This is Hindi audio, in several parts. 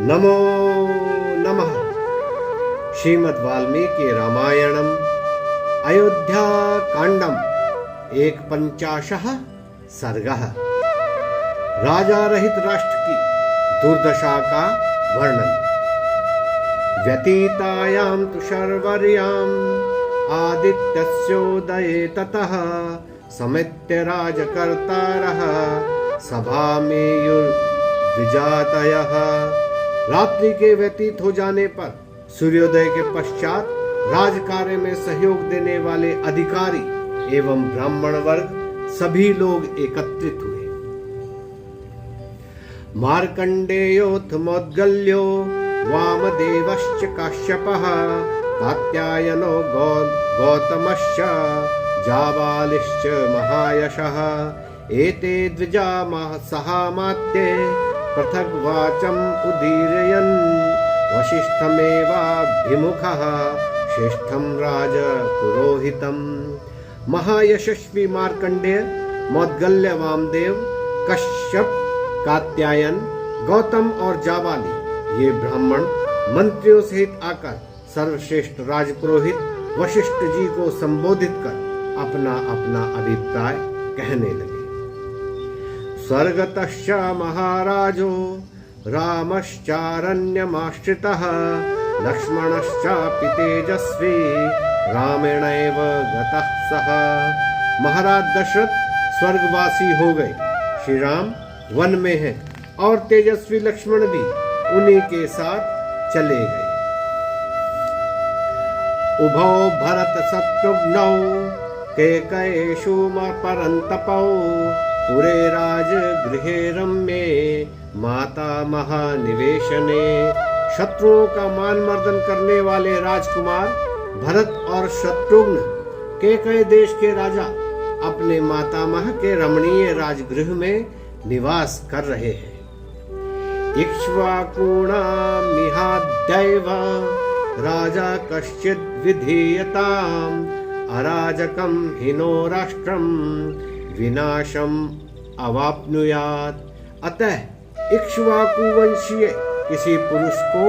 नमो नमः। श्रीमद् वाल्मीकि रामायणम अयोध्या कांडम 150 सर्गः। राजा रहित राष्ट्र की दुर्दशा का वर्णन। व्यतीतायां तु शर्वर्यां आदित्यस्योदये ततः समित्य राजकर्तारः सभामेयुर्द्विजातयः। रात्रि के व्यतीत हो जाने पर सूर्योदय के पश्चात राजकार्य में सहयोग देने वाले अधिकारी एवं ब्राह्मण वर्ग सभी लोग एकत्रित हुए। मार्कंडेयोऽथ मौद्गल्यो वामदेवश्च काश्यपः कात्यायनो गौतमश्च जाबालिश्च महायशः एते द्विजा सहामात्ये पृथग् वाचम् उदीरयन् वसिष्ठमेवाभिमुखः श्रेष्ठं राजपुरोहितम्। महायशस्वी मार्कंडेय, मौद्गल्य वामदेव, कश्यप, कात्यायन, गौतम और जाबाली ये ब्राह्मण मंत्रियों सहित आकर सर्वश्रेष्ठ राजपुरोहित वशिष्ठ जी को संबोधित कर अपना अपना अभिप्राय कहने लगे। स्वर्गतश्च महाराजो रामश्चारण्यमाश्रितः लक्ष्मणश्चापि तेजस्वी रामेणैव गतः सः। महाराज दशरथ स्वर्गवासी हो गए, श्री राम वन में हैं और तेजस्वी लक्ष्मण भी उन्हीं के साथ चले गए। उभौ भरत शत्रुघ्नौ कैकेयीषु परन्तपौ पुरे राजगृहे रम्ये माता महानिवेशने। शत्रुओं का मान मर्दन करने वाले राजकुमार भरत और शत्रुघ्न कैकेयी देश के राजा अपने मातामह के रमणीय राजगृह में निवास कर रहे हैं। इक्ष्वाकुणामिहाद्यैव राजा कश्चिद् विधीयताम् अराजकं हिनो राष्ट्रं विनाशम अवाप्नुयात्। अतः इक्ष्वाकु वंशीय किसी पुरुष को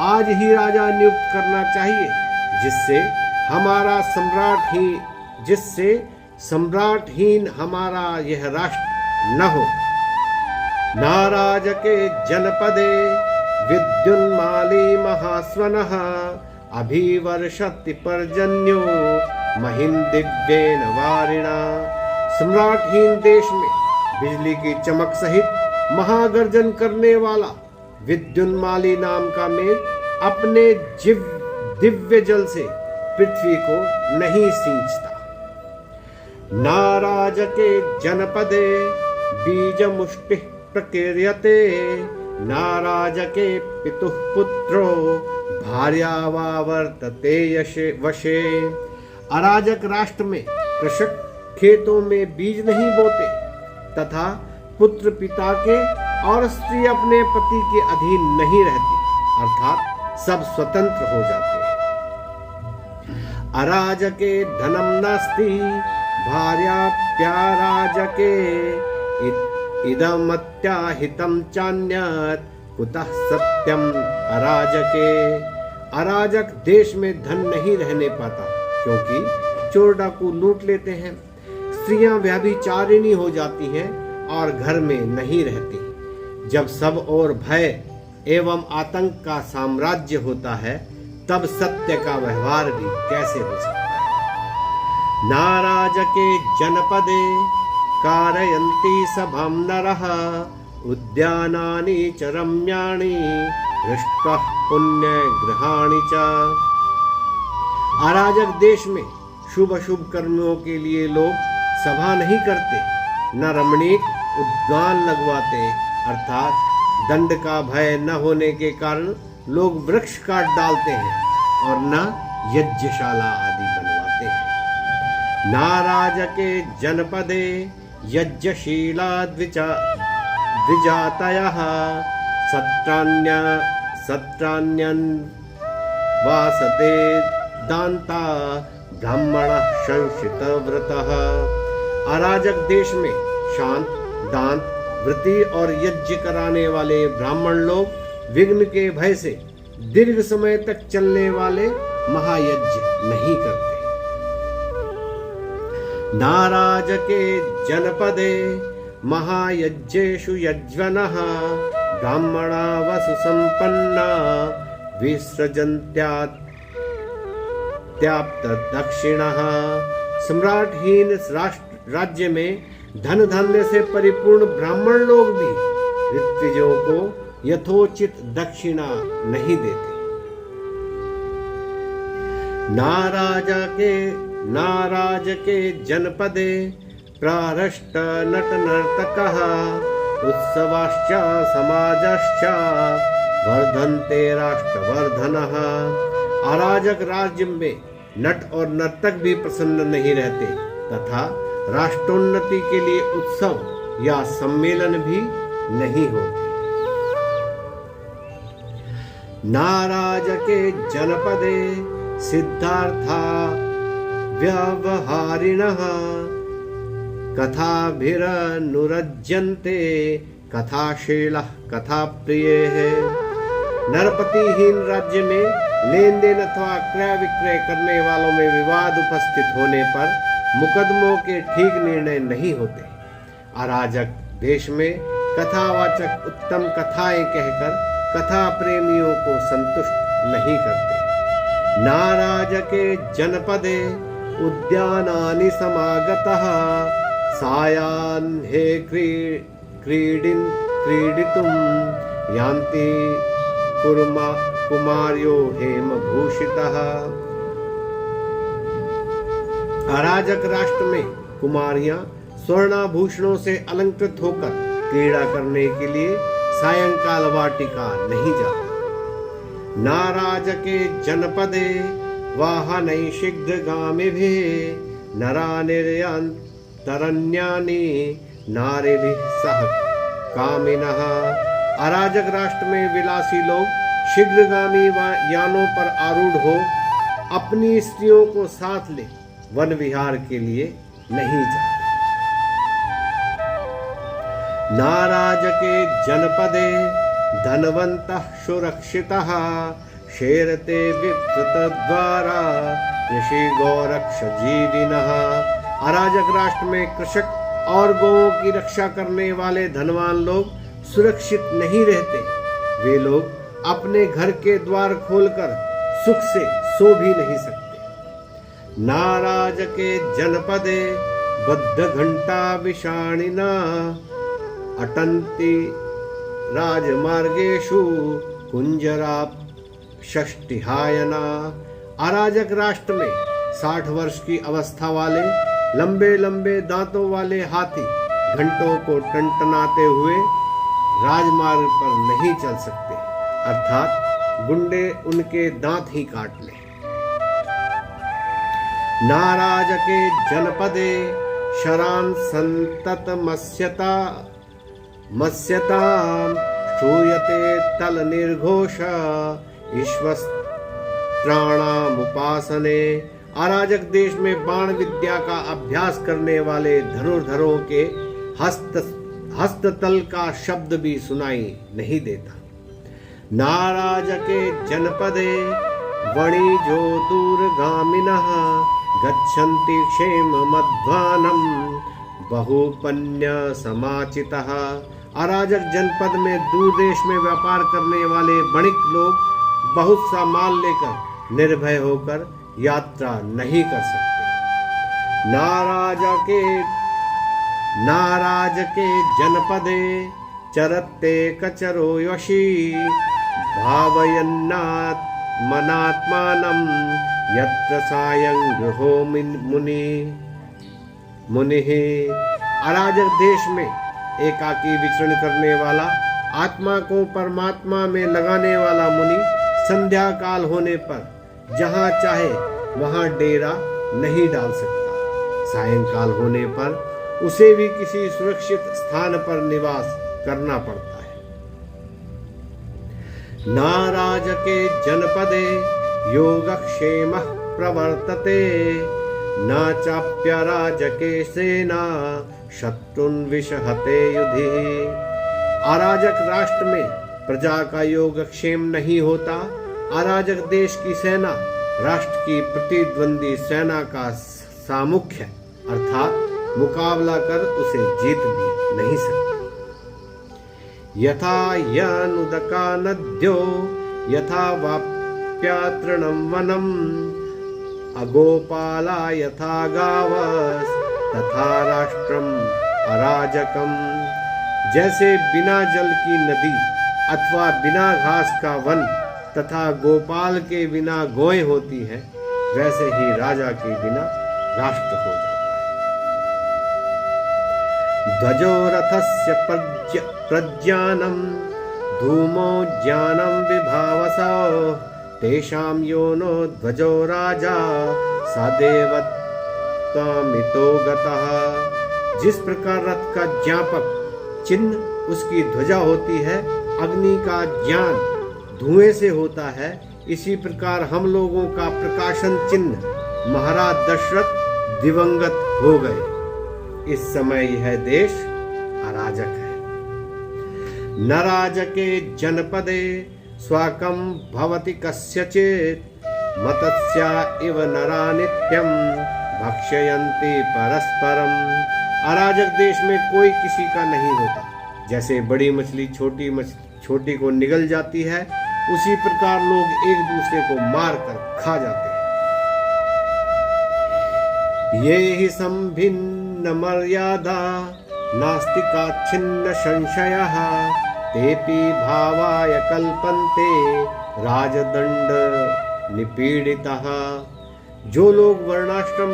आज ही राजा नियुक्त करना चाहिए जिससे सम्राटहीन हमारा यह राष्ट्र न हो। नाराजके जनपदे विद्युन्माली महास्वनः अभिवर्षति पर्जन्यो महिं दिव्येन वारिणा। सम्राटहीन देश में बिजली की चमक सहित महागर्जन करने वाला विद्युन्माली नाम का मेघ अपने दिव्य जल से पृथ्वी को नहीं सींचता। नाराजके जनपदे बीजमुष्टिः प्रकीर्यते नाराजके पितुः पुत्रो भार्यावावर्तते वशे। अराजक राष्ट्र में कृषक खेतों में बीज नहीं बोते तथा पुत्र पिता के और स्त्री अपने पति के अधीन नहीं रहती, अर्थात सब स्वतंत्र हो जाते हैं। अराजके धनम नास्ति भार्याप्याराजके इदमत्याहितं चान्यत् कुतः सत्यम अराजके। अराजक देश में धन नहीं रहने पाता क्योंकि चोर डाकू लूट लेते हैं, स्त्रियां व्यभिचारिणी हो जाती हैं और घर में नहीं रहती। जब सब ओर भय एवं आतंक का साम्राज्य होता है तब सत्य का व्यवहार भी कैसे हो सकता है। नाराजके जनपदे कारयन्ति सभां नरः उद्यानानि च रम्याणि हृष्टः पुण्यगृहाणि च। अराजक देश में शुभ अशुभ कर्मों के लिए लोग सभा नहीं करते, न रमणीक उद्यान लगवाते, अर्थात दंड का भय न होने के कारण लोग वृक्ष काट डालते हैं और न यज्ञशाला आदि बनवाते हैं। नाराजके जनपदे यज्ञशीला द्विजातयः सत्राण्यन्वासते दान्ता ब्राह्मणः संशितव्रतः। अराजक देश में शांत, दांत, व्रती और यज्ञ कराने वाले ब्राह्मण लोग विघ्न के भय से दीर्घ समय तक चलने वाले महायज्ञ नहीं करते। नाराजके जनपदे महायज्ञेषु यज्वनः ब्राह्मणा वसु संपन्ना विसृजन्त्याप्त दक्षिणः। सम्राटहीन राज्य में धन धान्य से परिपूर्ण ब्राह्मण लोग भी ऋत्विजों को यथोचित दक्षिणा नहीं देते। नाराजके जनपदे प्रारष्ट नट नर्तकः उत्सवाश्च समाजश्च वर्धन्ते राष्ट्रवर्धनः। अराजक राज्य में नट और नर्तक भी प्रसन्न नहीं रहते तथा राष्ट्रोन्नति के लिए उत्सव या सम्मेलन भी नहीं होते। नाराजके जनपदे सिद्धार्था व्यवहारिणः कथाभिरनुरज्यन्ते कथाशीलः कथाप्रियः। नरपतिहीन राज्य में लेन देन अथवा क्रय विक्रय करने वालों में विवाद उपस्थित होने पर मुकदमों के ठीक निर्णय नहीं होते। अराजक देश में कथावाचक उत्तम कथाएं कहकर कथा प्रेमियों को संतुष्ट नहीं करते। नाराजके जनपदे उद्यानानि समागतः सायाह्ने क्रीडितुं यान्ति कुमार्यो हेमभूषितः। अराजक राष्ट्र में कुमारियां स्वर्णाभूषणों से अलंकृत होकर क्रीड़ा करने के लिए सायंकाल वाटिका नहीं जाती। नाराजके जनपदे वाहनैषिग्धगामिभिः नरानिर्यान्तरण्यानि नारीभिः सह कामिनः। अराजक राष्ट्र में विलासी लोग शीघ्रगामी यानों पर आरूढ़ हो अपनी स्त्रियों को साथ ले वन विहार के लिए नहीं जाते। नाराजके जनपदे धनवन्तः सुरक्षितः शेरते विकृतद्वारा कृषि गौरक्ष जीविनः। अराजक राष्ट्र में कृषक और गौओं की रक्षा करने वाले धनवान लोग सुरक्षित नहीं रहते। वे लोग अपने घर के द्वार खोलकर सुख से सो भी नहीं सकते। नाराजके जनपदे बद्ध घंटा विषाणिना अटन्ति राजमार्गेषु कुंजरा षष्टिहायना। अराजक राष्ट्र में 60 वर्ष की अवस्था वाले लंबे लंबे दांतों वाले हाथी घंटों को टनटनाते हुए राजमार्ग पर नहीं चल सकते, अर्थात गुंडे उनके दांत ही काट लें। नाराजके जनपदे शरान संतत मत्स्यतां श्रूयते तल निर्घोष ईश्वस्त्राणामुपासने। अराजक देश में बाण विद्या का अभ्यास करने वाले धनुर्धरों के हस्ततल का शब्द भी सुनाई नहीं देता। नाराजके जनपदे वणिजो दूरगामिनः गच्छन्ति क्षेममध्वानं बहुपन्य समाचितः। अराजक जनपद में दूर देश में व्यापार करने वाले वणिक लोग बहुत सा माल लेकर निर्भय होकर यात्रा नहीं कर सकते। नाराजके जनपदे चरते कचरो यशी भावयन्नात्मनात्मानं यत्र सायं गृहो मुनिः। अराजक देश में एकाकी विचरण करने वाला आत्मा को परमात्मा में लगाने वाला मुनि संध्या काल होने पर जहां चाहे वहां डेरा नहीं डाल सकता। सायंकाल होने पर उसे भी किसी सुरक्षित स्थान पर निवास करना पड़ता है। नाराजके जनपदे योगक्षेमः प्रवर्तते न चाप्यराजके सेना शत्रुन् विषहते युधि। अराजक राष्ट्र में प्रजा का योगक्षेम नहीं होता। अराजक देश की सेना राष्ट्र की प्रतिद्वंदी सेना का सामुख्य अर्थात मुकाबला कर उसे जीत भी नहीं सकती। यथा यनुदका नद्यो यथा वाप्यातृणं वनम अगोपाला यथा गावस तथा राष्ट्रम अराजकम। जैसे बिना जल की नदी अथवा बिना घास का वन तथा गोपाल के बिना गौएं होती हैं, वैसे ही राजा के बिना राष्ट्र हो जाता है। ध्वजो रथस्य प्रज्ञानम धूमो ज्ञानम विभावसो तेषां योनो ध्वजो राजा सदैव त्वमितो गतः। जिस प्रकार रथ का ज्ञापक चिन्ह उसकी ध्वजा होती है, अग्नि का ज्ञान धुएं से होता है, इसी प्रकार हम लोगों का प्रकाशन चिन्ह महाराज दशरथ दिवंगत हो गए। इस समय यह देश अराजक है। न राजके जनपदे स्वाकं भवति कस्यचित् मतस्या इव नरा नित्यं भक्षयन्ति परस्परम। अराजक देश में कोई किसी का नहीं होता। जैसे बड़ी मछली छोटी को निगल जाती है, उसी प्रकार लोग एक दूसरे को मार कर खा जाते हैं। ये ही संभिन्न मर्यादा नास्तिका छिन्न संशयः तेपि भावाय कल्पन्ते राजदंड निपीड़ितः। जो लोग वर्णाश्रम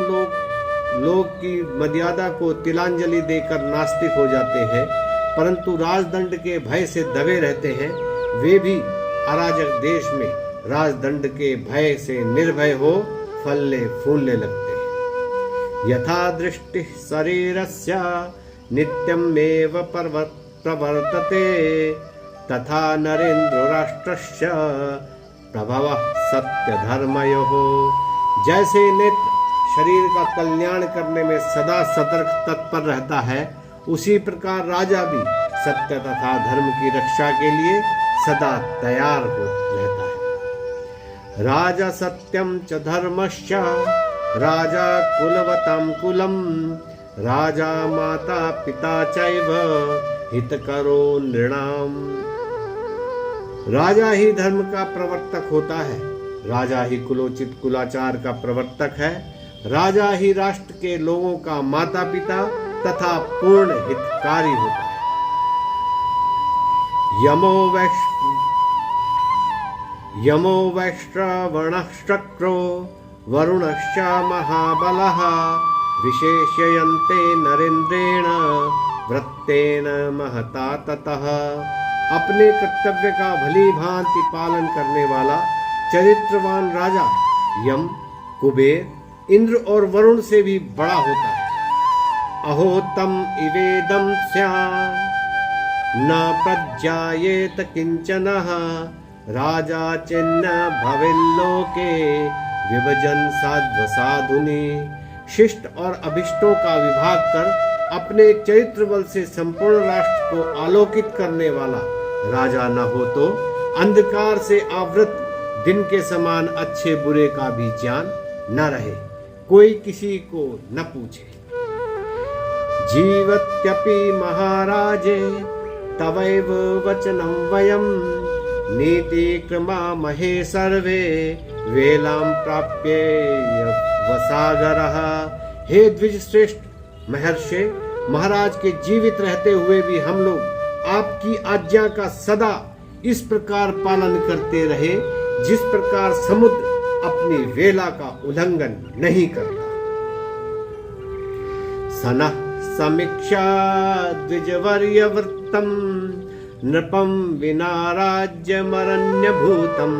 लोग की मर्यादा को तिलांजलि देकर नास्तिक हो जाते हैं, परंतु राजदंड के भय से दबे रहते हैं, वे भी अराजक देश में राजदंड के भय से निर्भय हो फलने फूलने लगते हैं। यथा दृष्टि शरीरस्य नित्यमेव प्रवर्तते तथा नरेंद्र राष्ट्रस्य प्रभवः सत्य धर्मयोः। जैसे नेत्र शरीर का कल्याण करने में सदा सतर्क तत्पर रहता है, उसी प्रकार राजा भी सत्य तथा धर्म की रक्षा के लिए सदा तैयार हो रहता है। राजा सत्यम च धर्मश्च राजा कुलवतम कुलम राजा माता पिता चैव हितकरो नृणाम। राजा ही धर्म का प्रवर्तक होता है, राजा ही कुलोचित कुलाचार का प्रवर्तक है, राजा ही राष्ट्र के लोगों का माता पिता तथा पूर्ण हितकारी होता है। यमो वैश्रवणश्चक्रो वरुणश्च महाबलः विशेष्यन्ते नरेंद्रेण वृत्तेन महता ततः। अपने कर्तव्य का भली भांति पालन करने वाला चरित्रवान राजा यम, कुबेर, इंद्र और वरुण से भी बड़ा होता है। अहो तम इवेदम स्याम न प्रज्ञायेत किंचनः राजा चिन्ह भवेल्लोके विभजन साध्व साधुनि। शिष्ट और अभिष्टों का विभाग कर अपने चरित्र बल से संपूर्ण राष्ट्र को आलोकित करने वाला राजा न हो तो अंधकार से आवृत दिन के समान अच्छे बुरे का भी ज्ञान न रहे, कोई किसी को न पूछे। जीवत्यपि महाराजे तवैव वचनं वयं नीति क्रमामहे सर्वे वेलां प्राप्य वसागरः। हे द्विज श्रेष्ठ महर्षि, महाराज के जीवित रहते हुए भी हम लोग आपकी आज्ञा का सदा इस प्रकार पालन करते रहे जिस प्रकार समुद्र अपनी वेला का उल्लंघन नहीं करता। सनः समीक्षा द्विजवर्य वृत्तम नृपम विना राज्यमरण्यभूतम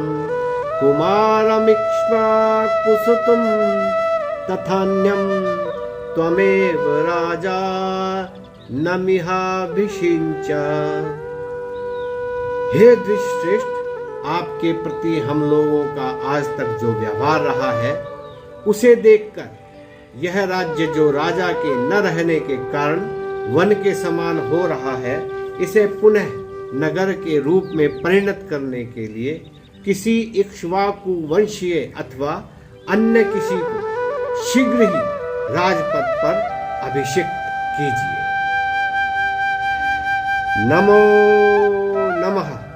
कुमारमिक्ष्वाकुसुतुम तथान्यम त्वमेव राजा नमिहाभिषिंच। हे द्विजश्रेष्ठ, आपके प्रति हम लोगों का आज तक जो व्यवहार रहा है उसे देखकर यह राज्य जो राजा के न रहने के कारण वन के समान हो रहा है, इसे पुनः नगर के रूप में परिणत करने के लिए किसी इक्ष्वाकु वंशीय अथवा अन्य किसी को शीघ्र ही राजपद पर अभिषिक्त कीजिए। नमो नमः।